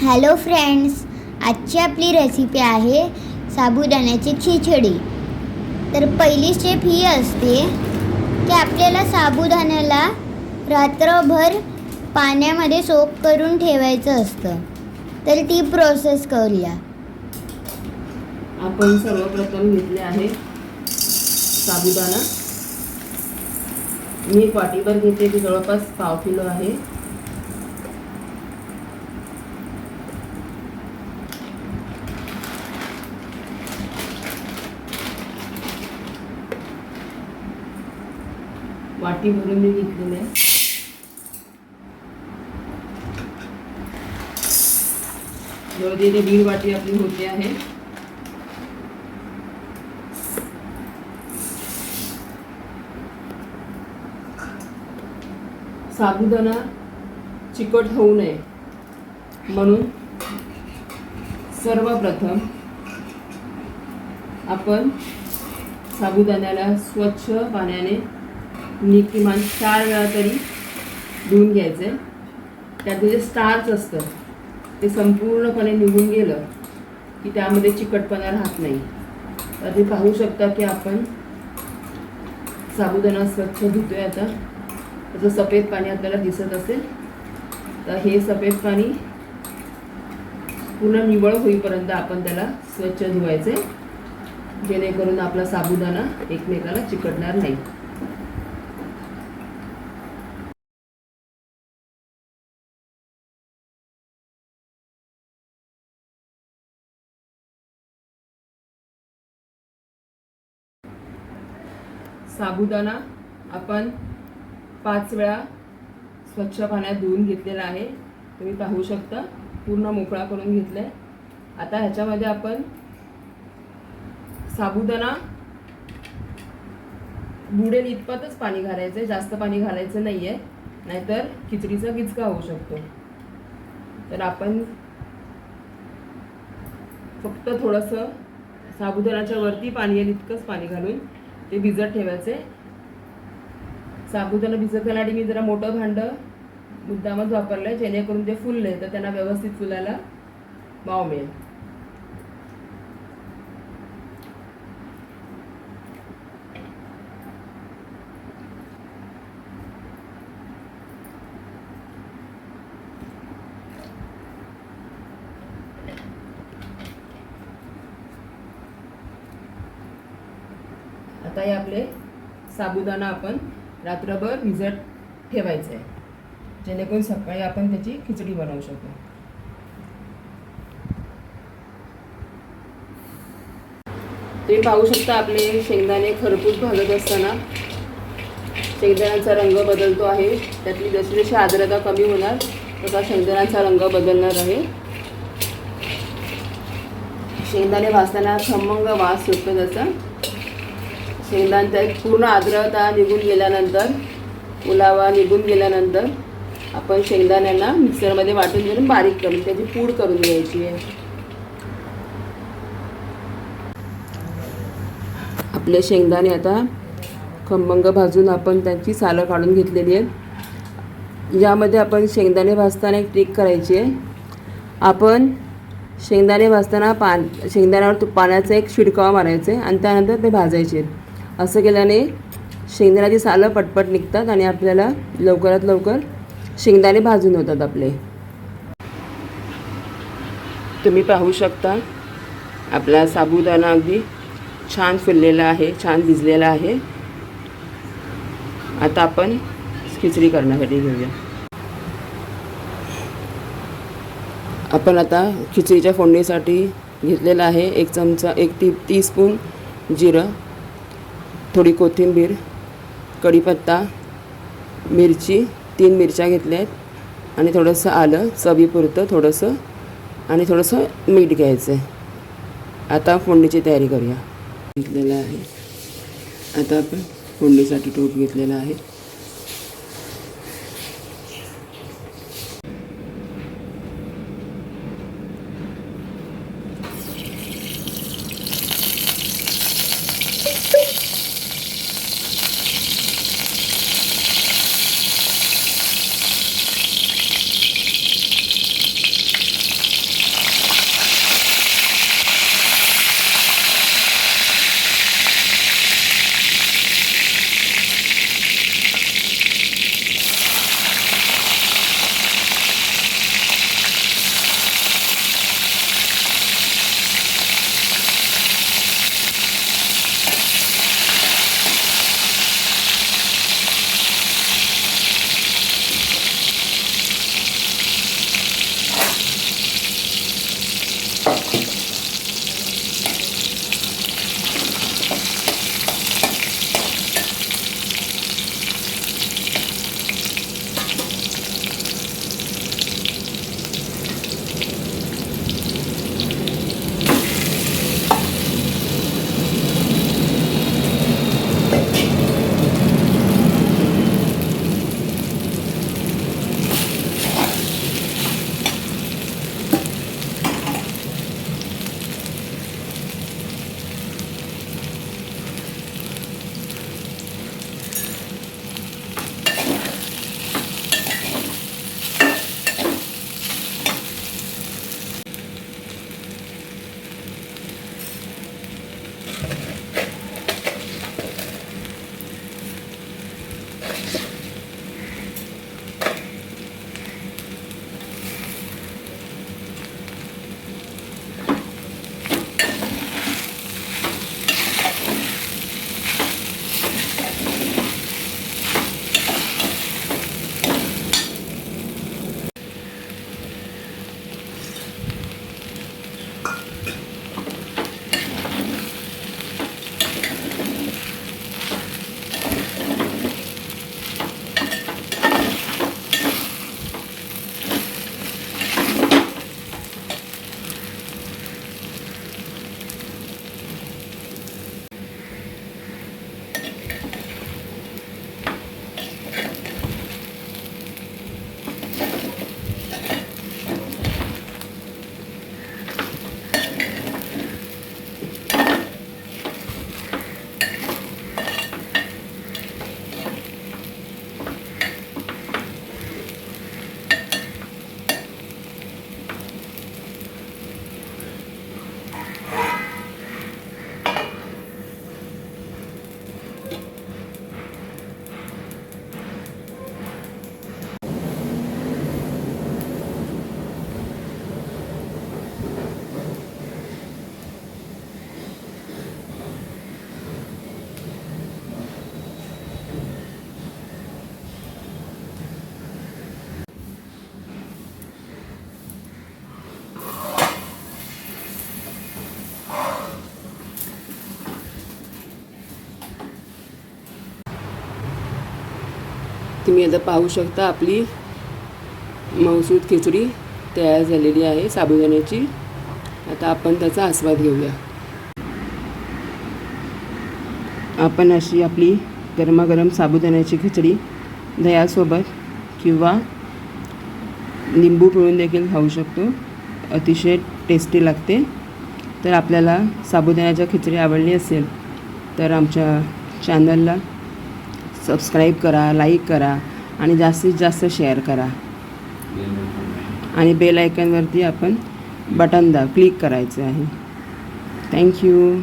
Hello friends, आजची आपली recipe आहे साबुदाण्याची खिचडी। तर पहिली स्टेप ही असते की आपल्याला साबुदाण्याला रात्रभर पाण्यामध्ये सोक करून ठेवायचं असतं। तर ती प्रोसेस करूया। आपण सर्वप्रथम घेतले आहे साबुदाणा। मी एक वाटीभर घेते, ती जवळपास पाव किलो आहे। वाटी भरून मी घेतलेले आहे। जवळजवळ 1.5 वाटी आपली होते आहे। साबुदाणा चिकट होऊ नये म्हणून सर्वप्रथम आपण साबुदाण्याला स्वच्छ पाण्याने किमान 4 वेळा तरी धुवून घ्यायचे। त्यात जे स्टार्च असतं ते संपूर्णपणे निघून गेलं की त्यामध्ये चिकटपणा राहत नाही। तर तुम्ही पाहू शकता की आपण साबुदाणा स्वच्छ धुतोय। आता त्याचं सफेद पाणी आपल्याला दिसत असेल, तर हे सफेद पाणी पूर्ण निवळ होईपर्यंत आपण त्याला स्वच्छ धुवायचे, जेणेकरून आपला साबुदाणा एकमेकाला चिकटणार नाही। साबुदाणा आपण 5 वेळा स्वच्छ पाण्यात धुवून घेतलेला आहे। तुम्ही पाहू शकता पूर्ण मोकळा करून घेतलाय। आता ह्याच्यामध्ये आपण साबुदाणा बुडेल इतपतच पाणी घालायचं, जास्त पाणी घालायचं नाहीये, नाहीतर खिचडीचा गिचका होऊ शकतो। तर आपण फक्त थोडंसं साबुदाण्याच्या वरती पाणी येईल इतकंच पाणी घालून ते भिजत ठेवायचे। साबुदाणा भिजत घालण्यासाठी मी जरा मोठं भांडं मुद्दामच वापरलंय, जेणेकरून ते फुलले तर त्यांना व्यवस्थित फुलायला वाव मिळेल। आता हे आपले साबुदाणा आपण रात्रभर भिजत ठेवायचे आहे, जेणेकरून सकाळी आपण त्याची खिचडी बनवू शकू। तुम्ही पाहू शकता आपले शेंगदाणे खरपूस भाजत असताना शेंगदाण्यांचा रंग बदलतो आहे। त्यातली जशी जशी आर्द्रता कमी होणार तसा शेंगदाण्यांचा रंग बदलणार आहे। शेंगदाणे भाजताना खमंग वास सुटतो त्याचा। शेंगदाण्यात पूर्ण आर्द्रता निघून गेल्यानंतर, ओलावा निघून गेल्यानंतर आपण शेंगदाण्यांना मिक्सरमध्ये वाटून घेऊन बारीक करून त्याची पूड करून घ्यायची आहे। आपले शेंगदाणे आता खमंग भाजून आपण त्यांची सालं काढून घेतलेली आहेत। यामध्ये आपण शेंगदाणे भाजताना एक ट्रिक करायची आहे। आपण शेंगदाणे भाजताना शेंगदाण्यावर पाण्याचा एक शिडकावा मारायचा आहे आणि त्यानंतर ते भाजायचे। असं केल्याने शेंगदाण्याची सालं पटपट निघतात आणि आपल्याला लवकरात लवकर शेंगदाणे भाजून होतात आपले। तुम्ही पाहू शकता आपला साबुदाणा अगदी छान फुललेला आहे, छान भिजलेला आहे। आता आपण खिचडी करण्यासाठी घेऊया। आपण आता खिचडीच्या फोडणीसाठी घेतलेला आहे 1 चमचा 1 टीस्पून जिरं, थोडी कोथिंबीर, कढीपत्ता, मिरची, 3 मिरच्या घेतल्या आहेत आणि थोडंसं आलं चवीपुरतं थोडंसं आणि थोडंसं मीठ घ्यायचं आहे। आता फोडणीची तयारी करूया। घेतलेलं आहे आता आपण फोडणीसाठी टोप घेतलेला आहे। तुम्ही आता पाहू शकता आपली मऊसूद खिचडी तयार झालेली आहे साबुदाण्याची. आता आपण त्याचा आस्वाद घेऊया. आपण अशी आपली गरमागरम साबुदाण्याची खिचडी दह्यासोबत किंवा लिंबू पिळून देखील खाऊ शकतो. अतिशय टेस्टी लागते. तर आपल्याला साबुदाण्याची खिचडी आवडली असेल तर आमच्या चॅनलला सबस्क्राईब करा, लाईक करा आणि जास्तीत जास्त शेअर करा. आणि बेल आयकॉनवरती आपण बटन क्लिक करायचं आहे. थँक्यू.